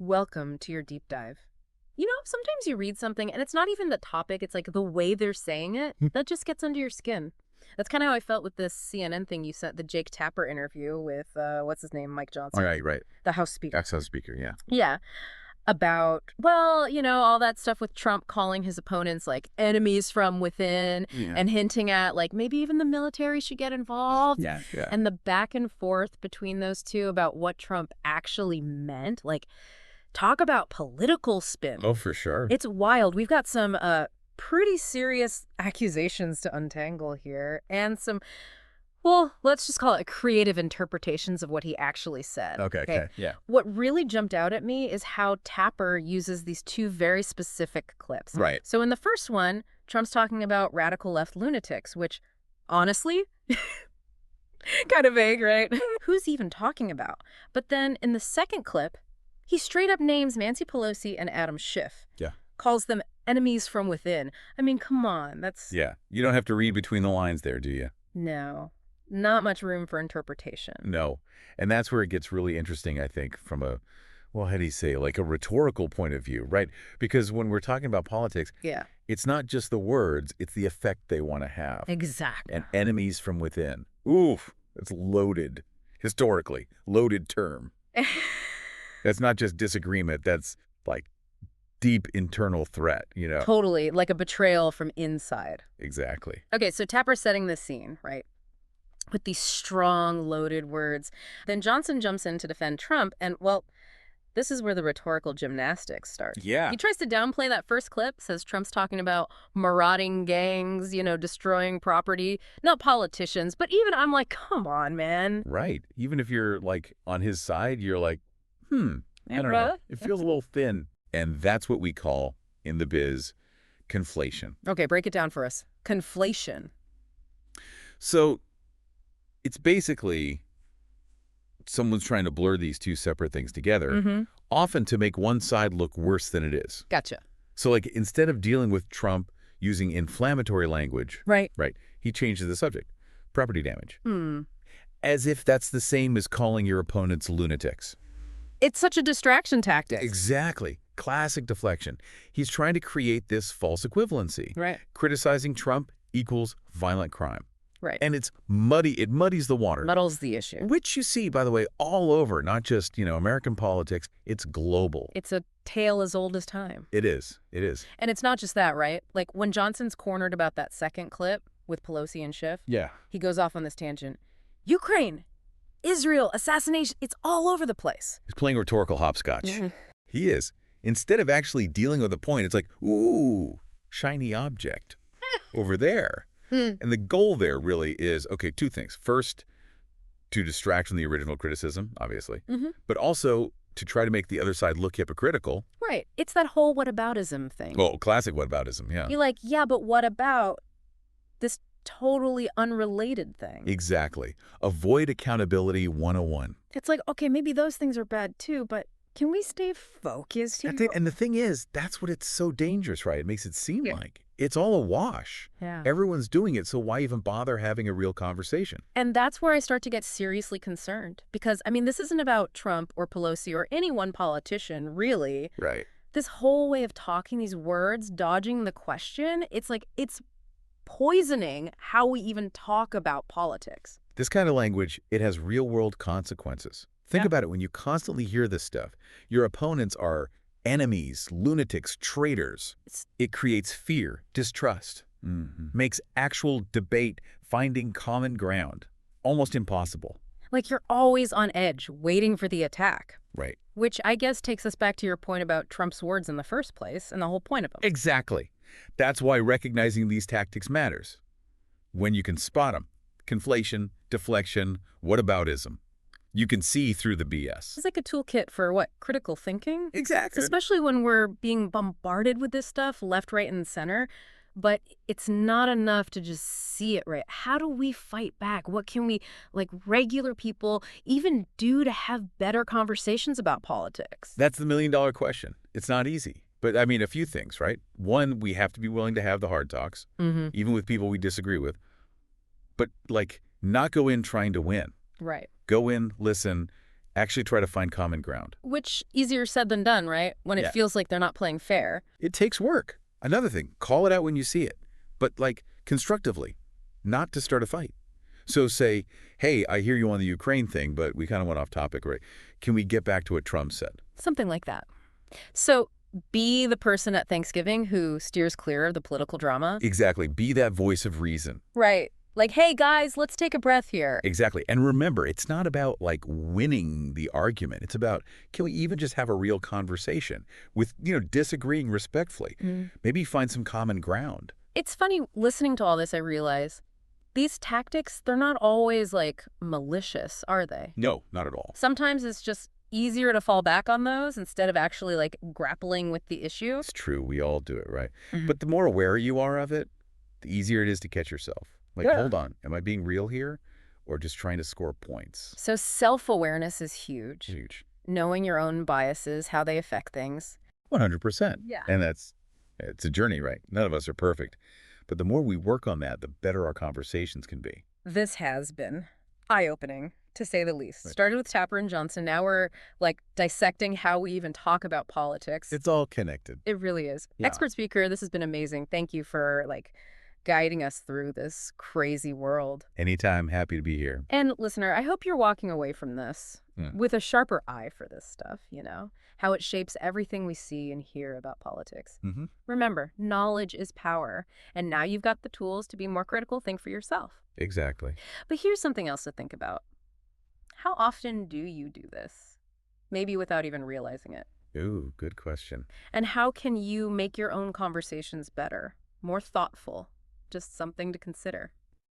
Welcome to your deep dive. You know, sometimes you read something and it's not even the topic, it's like the way they're saying it that just gets under your skin. That's kind of how I felt with this CNN thing you sent, the Jake Tapper interview with, what's his name, Mike All Johnson, right. the House Speaker. Ex-House Speaker, yeah. Yeah, about, well, all that stuff with Trump calling his opponents like enemies from within Yeah. and hinting at like maybe even the military should get involved. Yeah. And the back and forth between those two about what Trump actually meant, like talk about political spin. Oh, for sure. It's wild. We've got some pretty serious accusations to untangle here and some, well, let's just call it creative interpretations of what he actually said. Okay. Yeah. What really jumped out at me is how Tapper uses these two very specific clips. Right. So in the first one, Trump's talking about radical left lunatics, which, honestly, kind of vague, right? Who's even talking about? But then in the second clip, he straight up names Nancy Pelosi and Adam Schiff. Yeah. Calls them enemies from within. I mean, come on, that's... Yeah. You don't have to read between the lines there, do you? No. Not much room for interpretation. No. And that's where it gets really interesting, I think, from a, well, how do you say, like a rhetorical point of view, right? Because when we're talking about politics, Yeah. it's not just the words, it's the effect they want to have. Exactly. And enemies from within. Oof, it's loaded, historically, loaded term. That's not just disagreement, that's like deep internal threat, Totally, like a betrayal from inside. Exactly. Okay, so Tapper's setting the scene, right? With these strong, loaded words. Then Johnson jumps in to defend Trump, and, well, this is where the rhetorical gymnastics start. Yeah. He tries to downplay that first clip, says Trump's talking about marauding gangs, destroying property, not politicians. But even I'm like, come on, man. Right. Even if you're, like, on his side, you're like, I don't know. It feels a little thin. And that's what we call, in the biz, conflation. Okay, break it down for us. Conflation. So it's basically someone's trying to blur these two separate things together, often to make one side look worse than it is. Gotcha. So, like, instead of dealing with Trump using inflammatory language, Right, he changes the subject, property damage, as if that's the same as calling your opponents lunatics. It's such a distraction tactic. Exactly. Classic deflection. He's trying to create this false equivalency. Right. Criticizing Trump equals violent crime. Right. And it's muddy. It muddies the water. Muddles the issue. Which you see, by the way, all over, not just, American politics. It's global. It's a tale as old as time. It is. It is. And it's not just that, right? Like when Johnson's cornered about that second clip with Pelosi and Schiff, Yeah. he goes off on this tangent. Ukraine, Israel, assassination, it's all over the place. He's playing rhetorical hopscotch. He is. Instead of actually dealing with the point, it's like, ooh, shiny object over there. And the goal there really is, okay, two things. First, to distract from the original criticism, obviously, but also to try to make the other side look hypocritical. Right. It's that whole whataboutism thing. Well, classic whataboutism, yeah. You're like, yeah, but what about this totally unrelated thing? Exactly. Avoid accountability 101. It's like, okay, maybe those things are bad too, but can we stay focused here? And the thing is, that's what it's so dangerous, right? It makes it seem like it's all a wash. Yeah. Everyone's doing it, so why even bother having a real conversation? And that's where I start to get seriously concerned. Because, I mean, this isn't about Trump or Pelosi or any one politician, really. Right. This whole way of talking, these words, dodging the question, it's like it's poisoning how we even talk about politics. This kind of language, it has real-world consequences. Think about it when you constantly hear this stuff. Your opponents are enemies, lunatics, traitors. It creates fear, distrust, makes actual debate, finding common ground, almost impossible. Like you're always on edge, waiting for the attack. Right. Which I guess takes us back to your point about Trump's words in the first place and the whole point of them. Exactly. That's why recognizing these tactics matters. When you can spot them, conflation, deflection, whataboutism, you can see through the BS. It's like a toolkit for what? Critical thinking? Exactly. Especially when we're being bombarded with this stuff left, right, and center. But it's not enough to just see it right. How do we fight back? What can we, like regular people, even do to have better conversations about politics? That's the million-dollar question. It's not easy. But, I mean, a few things, right? One, we have to be willing to have the hard talks, even with people we disagree with. But, like, not go in trying to win. Right. Go in, listen, Actually try to find common ground. Which, easier said than done, right? When it Yeah. feels like they're not playing fair. It takes work. Another thing, call it out when you see it, but like constructively, not to start a fight. So say, hey, I hear you on the Ukraine thing, but we kind of went off topic, right? Can we get back to what Trump said? Something like that. So be the person at Thanksgiving who steers clear of the political drama. Exactly. Be that voice of reason. Right. Like, hey, guys, let's take a breath here. Exactly. And remember, it's not about like winning the argument. It's about, can we even just have a real conversation with, disagreeing respectfully? Maybe find some common ground. It's funny, listening to all this, I realize these tactics, they're not always like malicious, are they? No, not at all. Sometimes it's just easier to fall back on those instead of actually like grappling with the issue. It's true. We all do it, right? But the more aware you are of it, the easier it is to catch yourself. Like, hold on, am I being real here or just trying to score points? So self-awareness is huge. Huge. Knowing your own biases, how they affect things. 100%. Yeah. And it's a journey, right? None of us are perfect. But the more we work on that, the better our conversations can be. This has been eye-opening, to say the least. Right. Started with Tapper and Johnson. Now we're like dissecting how we even talk about politics. It's all connected. It really is. Yeah. Expert speaker, this has been amazing. Thank you for guiding us through this crazy world. Anytime, happy to be here. And listener, I hope you're walking away from this with a sharper eye for this stuff, how it shapes everything we see and hear about politics. Remember, knowledge is power, and now you've got the tools to be more critical. Think for yourself. Exactly. But here's something else to think about. How often do you do this? Maybe without even realizing it. Ooh, good question. And how can you make your own conversations better, more thoughtful? Just something to consider.